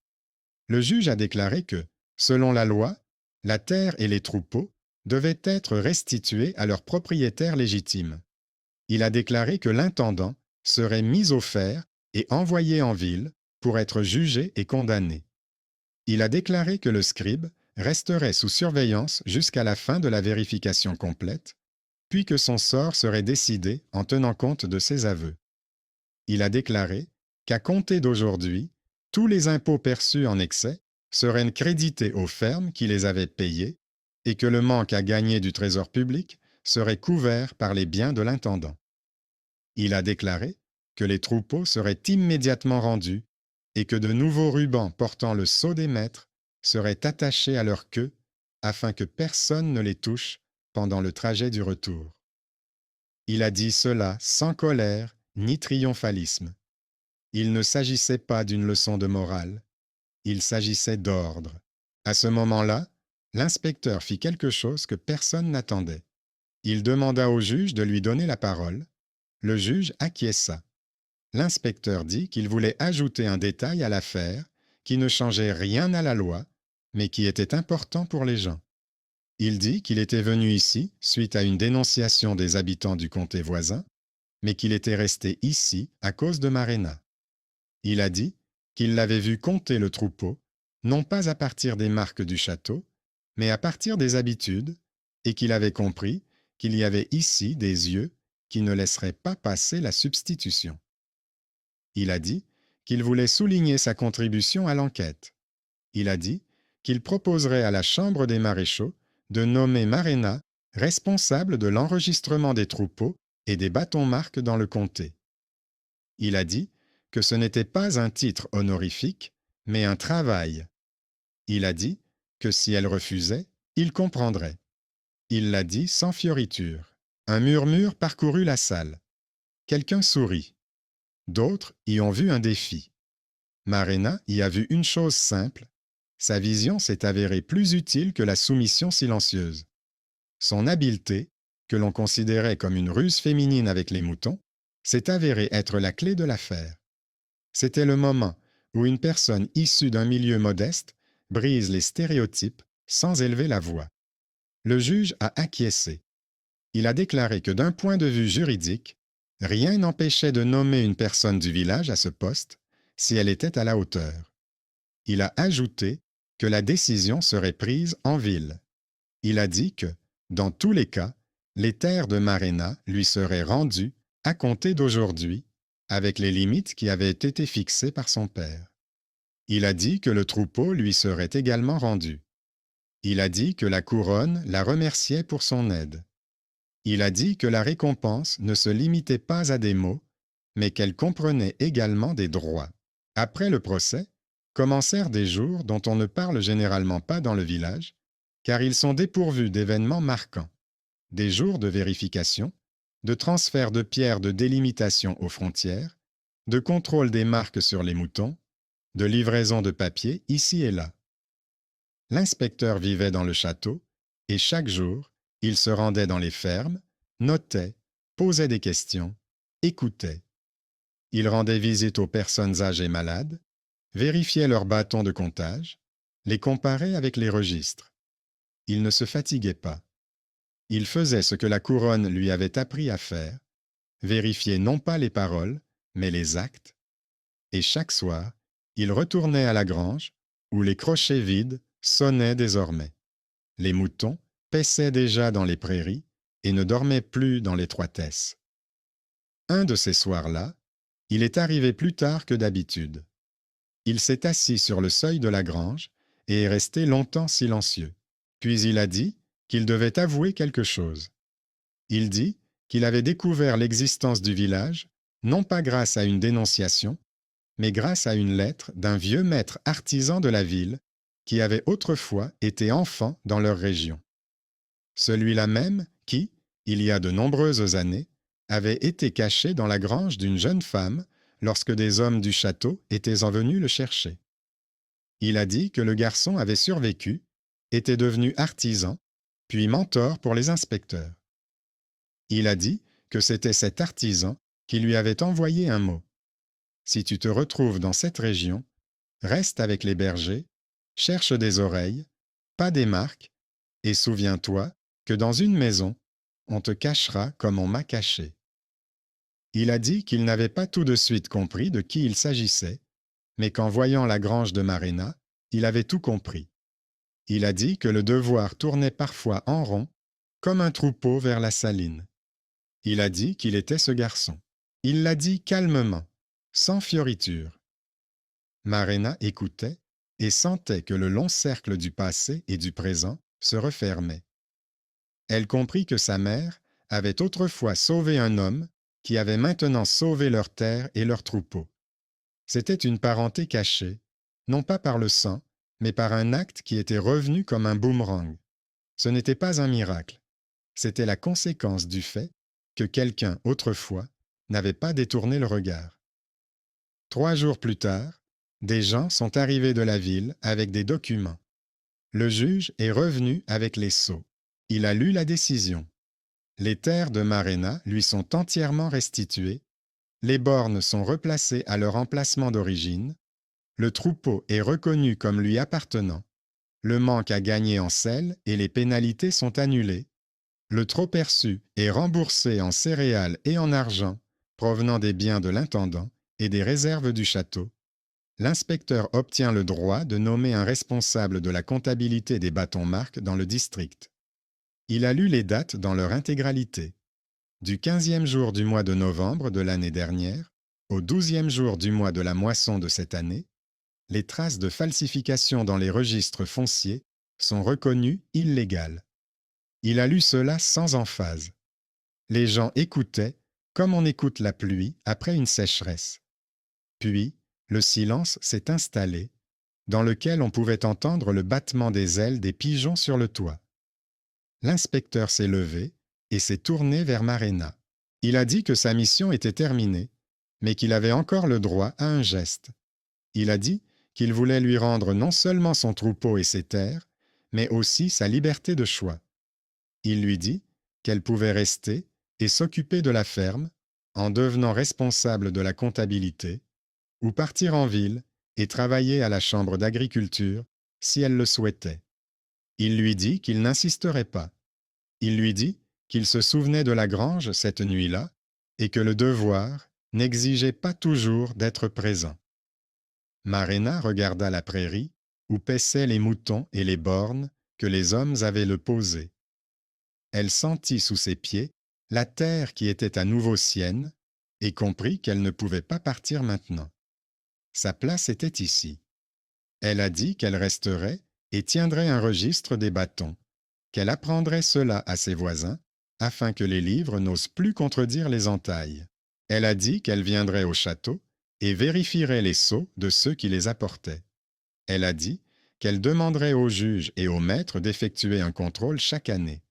Le juge a déclaré que, selon la loi, La terre et les troupeaux devaient être restitués à leurs propriétaires légitimes. Il a déclaré que l'intendant serait mis au fer et envoyé en ville pour être jugé et condamné. Il a déclaré que le scribe resterait sous surveillance jusqu'à la fin de la vérification complète, puis que son sort serait décidé en tenant compte de ses aveux. Il a déclaré qu'à compter d'aujourd'hui, tous les impôts perçus en excès seraient crédités aux fermes qui les avaient payés et que le manque à gagner du trésor public serait couvert par les biens de l'intendant. Il a déclaré que les troupeaux seraient immédiatement rendus et que de nouveaux rubans portant le sceau des maîtres seraient attachés à leur queue afin que personne ne les touche pendant le trajet du retour. Il a dit cela sans colère ni triomphalisme. Il ne s'agissait pas d'une leçon de morale, il s'agissait d'ordre. À ce moment-là, l'inspecteur fit quelque chose que personne n'attendait. Il demanda au juge de lui donner la parole. Le juge acquiesça. L'inspecteur dit qu'il voulait ajouter un détail à l'affaire qui ne changeait rien à la loi, mais qui était important pour les gens. Il dit qu'il était venu ici suite à une dénonciation des habitants du comté voisin, mais qu'il était resté ici à cause de Marena. Il a dit qu'il l'avait vu compter le troupeau, non pas à partir des marques du château, mais à partir des habitudes, et qu'il avait compris qu'il y avait ici des yeux qui ne laisseraient pas passer la substitution. Il a dit qu'il voulait souligner sa contribution à l'enquête. Il a dit qu'il proposerait à la Chambre des maréchaux de nommer Marena responsable de l'enregistrement des troupeaux et des bâtons-marques dans le comté. Il a dit que ce n'était pas un titre honorifique, mais un travail. Il a dit que si elle refusait, il comprendrait. Il l'a dit sans fioriture. Un murmure parcourut la salle. Quelqu'un sourit. D'autres y ont vu un défi. Marena y a vu une chose simple. Sa vision s'est avérée plus utile que la soumission silencieuse. Son habileté, que l'on considérait comme une ruse féminine avec les moutons, s'est avérée être la clé de l'affaire. C'était le moment où une personne issue d'un milieu modeste brise les stéréotypes sans élever la voix. Le juge a acquiescé. Il a déclaré que d'un point de vue juridique, rien n'empêchait de nommer une personne du village à ce poste si elle était à la hauteur. Il a ajouté que la décision serait prise en ville. Il a dit que, dans tous les cas, les terres de Marena lui seraient rendues à compter d'aujourd'hui, avec les limites qui avaient été fixées par son père. Il a dit que le troupeau lui serait également rendu. Il a dit que la couronne la remerciait pour son aide. Il a dit que la récompense ne se limitait pas à des mots, mais qu'elle comprenait également des droits. Après le procès, commencèrent des jours dont on ne parle généralement pas dans le village, car ils sont dépourvus d'événements marquants. Des jours de vérification, de transfert de pierres de délimitation aux frontières, de contrôle des marques sur les moutons, de livraison de papier ici et là. L'inspecteur vivait dans le château, et chaque jour, il se rendait dans les fermes, notait, posait des questions, écoutait. Il rendait visite aux personnes âgées malades, vérifiait leurs bâtons de comptage, les comparait avec les registres. Il ne se fatiguait pas. Il faisait ce que la couronne lui avait appris à faire, vérifier non pas les paroles, mais les actes, et chaque soir, il retournait à la grange, où les crochets vides sonnaient désormais. Les moutons paissaient déjà dans les prairies et ne dormaient plus dans l'étroitesse. Un de ces soirs-là, il est arrivé plus tard que d'habitude. Il s'est assis sur le seuil de la grange et est resté longtemps silencieux. Puis il a dit qu'il devait avouer quelque chose. Il dit qu'il avait découvert l'existence du village, non pas grâce à une dénonciation, mais grâce à une lettre d'un vieux maître artisan de la ville qui avait autrefois été enfant dans leur région. Celui-là même qui, il y a de nombreuses années, avait été caché dans la grange d'une jeune femme lorsque des hommes du château étaient en venus le chercher. Il a dit que le garçon avait survécu, était devenu artisan, puis mentor pour les inspecteurs. Il a dit que c'était cet artisan qui lui avait envoyé un mot. Si tu te retrouves dans cette région, reste avec les bergers, cherche des oreilles, pas des marques, et souviens-toi que dans une maison, on te cachera comme on m'a caché. Il a dit qu'il n'avait pas tout de suite compris de qui il s'agissait, mais qu'en voyant la grange de Marena, il avait tout compris. Il a dit que le devoir tournait parfois en rond, comme un troupeau vers la saline. Il a dit qu'il était ce garçon. Il l'a dit calmement, sans fioriture. Marena écoutait et sentait que le long cercle du passé et du présent se refermait. Elle comprit que sa mère avait autrefois sauvé un homme qui avait maintenant sauvé leur terre et leur troupeau. C'était une parenté cachée, non pas par le sang, mais par un acte qui était revenu comme un boomerang. Ce n'était pas un miracle, c'était la conséquence du fait que quelqu'un autrefois n'avait pas détourné le regard. 3 jours plus tard, des gens sont arrivés de la ville avec des documents. Le juge est revenu avec les sceaux. Il a lu la décision. Les terres de Marena lui sont entièrement restituées, les bornes sont replacées à leur emplacement d'origine, le troupeau est reconnu comme lui appartenant, le manque à gagner en sel et les pénalités sont annulées, le trop-perçu est remboursé en céréales et en argent provenant des biens de l'intendant et des réserves du château. L'inspecteur obtient le droit de nommer un responsable de la comptabilité des bâtons-marques dans le district. Il a lu les dates dans leur intégralité. Du 15e jour du mois de novembre de l'année dernière au 12e jour du mois de la moisson de cette année, les traces de falsification dans les registres fonciers sont reconnues illégales. Il a lu cela sans emphase. Les gens écoutaient comme on écoute la pluie après une sécheresse. Puis, le silence s'est installé, dans lequel on pouvait entendre le battement des ailes des pigeons sur le toit. L'inspecteur s'est levé et s'est tourné vers Marena. Il a dit que sa mission était terminée, mais qu'il avait encore le droit à un geste. Il a dit qu'il voulait lui rendre non seulement son troupeau et ses terres, mais aussi sa liberté de choix. Il lui dit qu'elle pouvait rester et s'occuper de la ferme en devenant responsable de la comptabilité, ou partir en ville et travailler à la chambre d'agriculture si elle le souhaitait. Il lui dit qu'il n'insisterait pas. Il lui dit qu'il se souvenait de la grange cette nuit-là et que le devoir n'exigeait pas toujours d'être présent. Marena regarda la prairie où paissaient les moutons et les bornes que les hommes avaient le posé. Elle sentit sous ses pieds la terre qui était à nouveau sienne et comprit qu'elle ne pouvait pas partir maintenant. Sa place était ici. Elle a dit qu'elle resterait et tiendrait un registre des bâtons, qu'elle apprendrait cela à ses voisins afin que les livres n'osent plus contredire les entailles. Elle a dit qu'elle viendrait au château et vérifierait les sceaux de ceux qui les apportaient. Elle a dit qu'elle demanderait au juge et au maître d'effectuer un contrôle chaque année,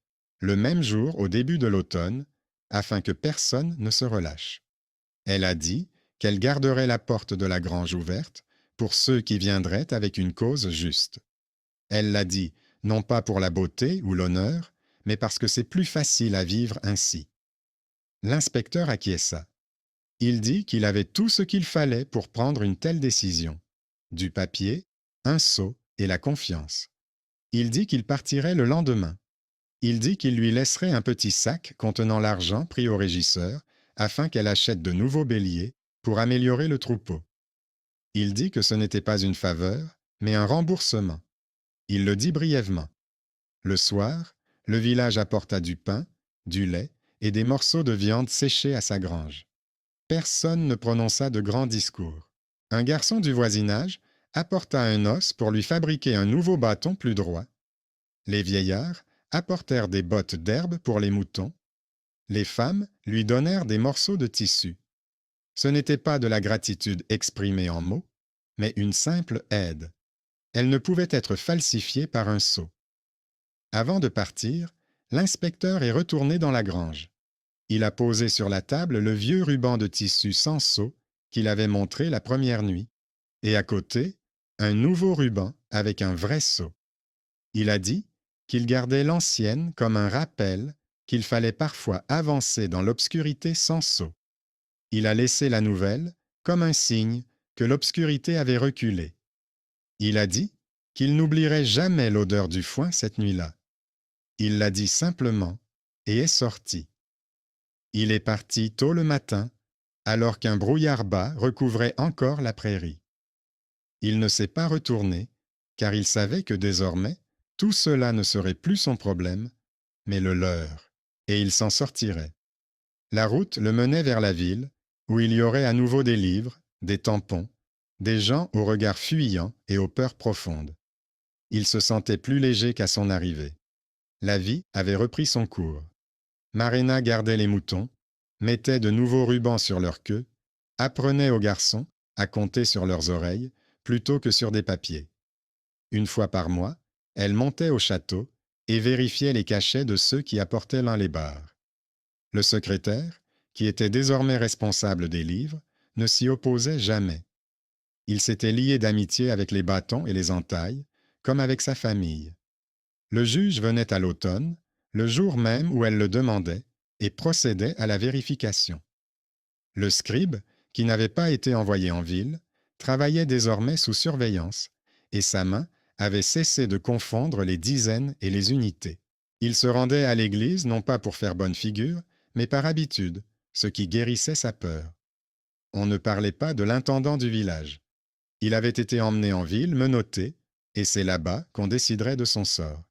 le même jour au début de l'automne, afin que personne ne se relâche. Elle a dit qu'elle garderait la porte de la grange ouverte pour ceux qui viendraient avec une cause juste. Elle l'a dit non pas pour la beauté ou l'honneur, mais parce que c'est plus facile à vivre ainsi. L'inspecteur acquiesça. Il dit qu'il avait tout ce qu'il fallait pour prendre une telle décision. Du papier, un sceau et la confiance. Il dit qu'il partirait le lendemain. Il dit qu'il lui laisserait un petit sac contenant l'argent pris au régisseur afin qu'elle achète de nouveaux béliers pour améliorer le troupeau. Il dit que ce n'était pas une faveur, mais un remboursement. Il le dit brièvement. Le soir, le village apporta du pain, du lait et des morceaux de viande séchés à sa grange. Personne ne prononça de grands discours. Un garçon du voisinage apporta un os pour lui fabriquer un nouveau bâton plus droit. Les vieillards apportèrent des bottes d'herbe pour les moutons. Les femmes lui donnèrent des morceaux de tissu. Ce n'était pas de la gratitude exprimée en mots, mais une simple aide. Elle ne pouvait être falsifiée par un sceau. Avant de partir, l'inspecteur est retourné dans la grange. Il a posé sur la table le vieux ruban de tissu sans sceau qu'il avait montré la première nuit, et à côté, un nouveau ruban avec un vrai sceau. Il a dit qu'il gardait l'ancienne comme un rappel qu'il fallait parfois avancer dans l'obscurité sans sceau. Il a laissé la nouvelle comme un signe que l'obscurité avait reculé. Il a dit qu'il n'oublierait jamais l'odeur du foin cette nuit-là. Il l'a dit simplement et est sorti. Il est parti tôt le matin, alors qu'un brouillard bas recouvrait encore la prairie. Il ne s'est pas retourné, car il savait que désormais, tout cela ne serait plus son problème, mais le leur, et il s'en sortirait. La route le menait vers la ville, où il y aurait à nouveau des livres, des tampons, des gens aux regards fuyants et aux peurs profondes. Il se sentait plus léger qu'à son arrivée. La vie avait repris son cours. Marina gardait les moutons, mettait de nouveaux rubans sur leur queue, apprenait aux garçons à compter sur leurs oreilles plutôt que sur des papiers. Une fois par mois, elle montait au château et vérifiait les cachets de ceux qui apportaient l'un-les-barres. Le secrétaire, qui était désormais responsable des livres, ne s'y opposait jamais. Il s'était lié d'amitié avec les bâtons et les entailles, comme avec sa famille. Le juge venait à l'automne, le jour même où elle le demandait, et procédait à la vérification. Le scribe, qui n'avait pas été envoyé en ville, travaillait désormais sous surveillance, et sa main avait cessé de confondre les dizaines et les unités. Il se rendait à l'église non pas pour faire bonne figure, mais par habitude, ce qui guérissait sa peur. On ne parlait pas de l'intendant du village. Il avait été emmené en ville, menotté, et c'est là-bas qu'on déciderait de son sort.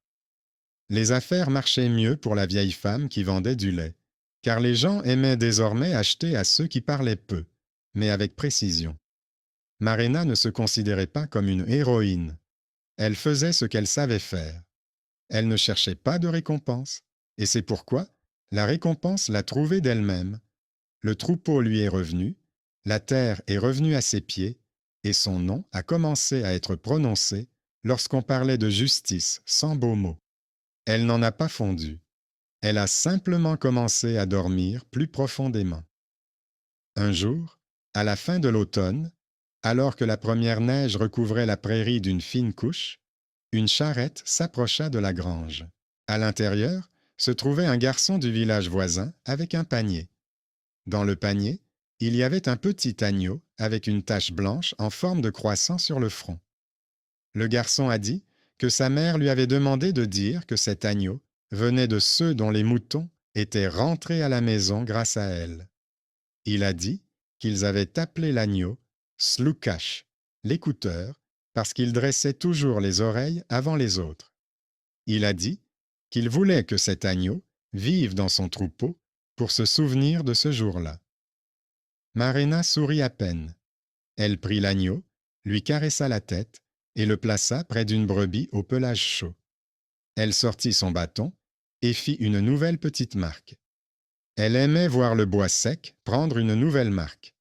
Les affaires marchaient mieux pour la vieille femme qui vendait du lait, car les gens aimaient désormais acheter à ceux qui parlaient peu, mais avec précision. Marina ne se considérait pas comme une héroïne. Elle faisait ce qu'elle savait faire. Elle ne cherchait pas de récompense, et c'est pourquoi la récompense l'a trouvée d'elle-même. Le troupeau lui est revenu, la terre est revenue à ses pieds, et son nom a commencé à être prononcé lorsqu'on parlait de justice sans beaux mots. Elle n'en a pas fondu. Elle a simplement commencé à dormir plus profondément. Un jour, à la fin de l'automne, alors que la première neige recouvrait la prairie d'une fine couche, une charrette s'approcha de la grange. À l'intérieur se trouvait un garçon du village voisin avec un panier. Dans le panier, il y avait un petit agneau avec une tache blanche en forme de croissant sur le front. Le garçon a dit que sa mère lui avait demandé de dire que cet agneau venait de ceux dont les moutons étaient rentrés à la maison grâce à elle. Il a dit qu'ils avaient appelé l'agneau Slukash, l'écouteur, parce qu'il dressait toujours les oreilles avant les autres. Il a dit qu'il voulait que cet agneau vive dans son troupeau pour se souvenir de ce jour-là. Marina sourit à peine. Elle prit l'agneau, lui caressa la tête et le plaça près d'une brebis au pelage chaud. Elle sortit son bâton et fit une nouvelle petite marque. Elle aimait voir le bois sec prendre une nouvelle marque.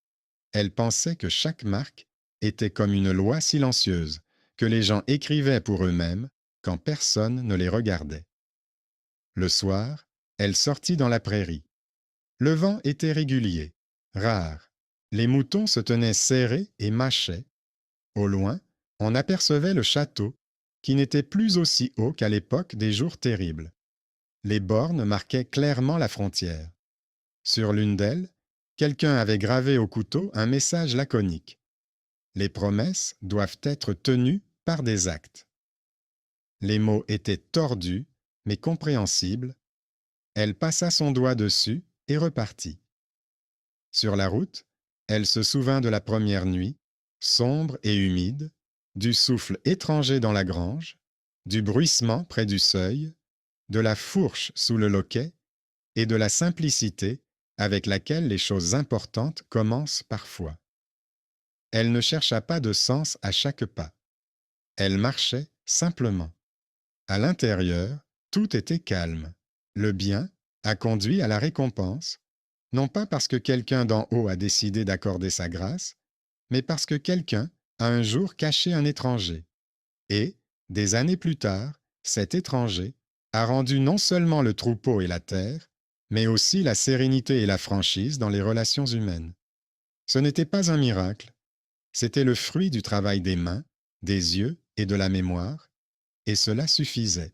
Elle pensait que chaque marque était comme une loi silencieuse que les gens écrivaient pour eux-mêmes quand personne ne les regardait. Le soir, elle sortit dans la prairie. Le vent était régulier, rare. Les moutons se tenaient serrés et mâchaient. Au loin, on apercevait le château, qui n'était plus aussi haut qu'à l'époque des jours terribles. Les bornes marquaient clairement la frontière. Sur l'une d'elles, quelqu'un avait gravé au couteau un message laconique. Les promesses doivent être tenues par des actes. Les mots étaient tordus, mais compréhensibles. Elle passa son doigt dessus et repartit. Sur la route, elle se souvint de la première nuit, sombre et humide, du souffle étranger dans la grange, du bruissement près du seuil, de la fourche sous le loquet et de la simplicité avec laquelle les choses importantes commencent parfois. Elle ne chercha pas de sens à chaque pas. Elle marchait simplement. À l'intérieur, tout était calme. Le bien a conduit à la récompense, non pas parce que quelqu'un d'en haut a décidé d'accorder sa grâce, mais parce que quelqu'un a un jour caché un étranger. Et, des années plus tard, cet étranger a rendu non seulement le troupeau et la terre, mais aussi la sérénité et la franchise dans les relations humaines. Ce n'était pas un miracle, c'était le fruit du travail des mains, des yeux et de la mémoire, et cela suffisait.